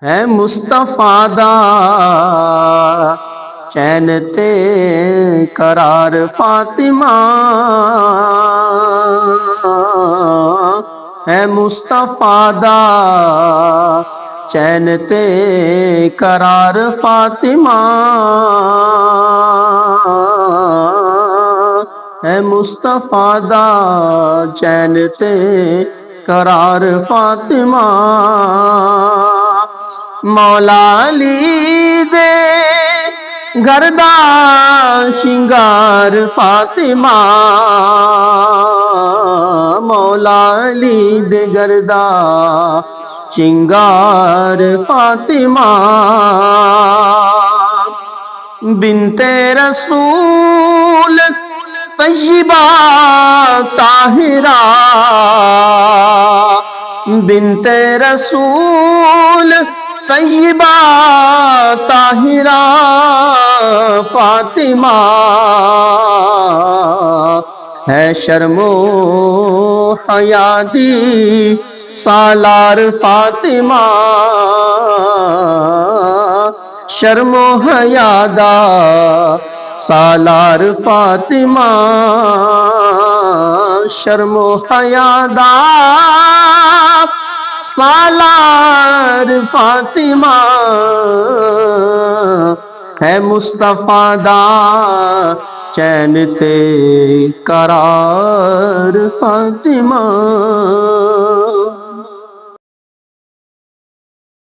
ہے مصطفیٰ دا چین تے قرار فاطمہ، ہے مصطفیٰ دا چین تے قرار فاطمہ، ہے مصطفیٰ دا چین تے قرار فاطمہ، مولا علی دے گھردا شنگار فاطمہ، مولا علی دے گھردا شنگار فاطمہ، بنت رسول طیبہ طاہرہ، بنت رسول طیبہ طاہرہ فاطمہ، ہے شرم و حیا دی سالار فاطمہ، شرم و حیا دا سالار فاطمہ، شرم و حیا دا سالار فاطمہ، ہے مصطفیٰ دا چین تے قرار فاطمہ۔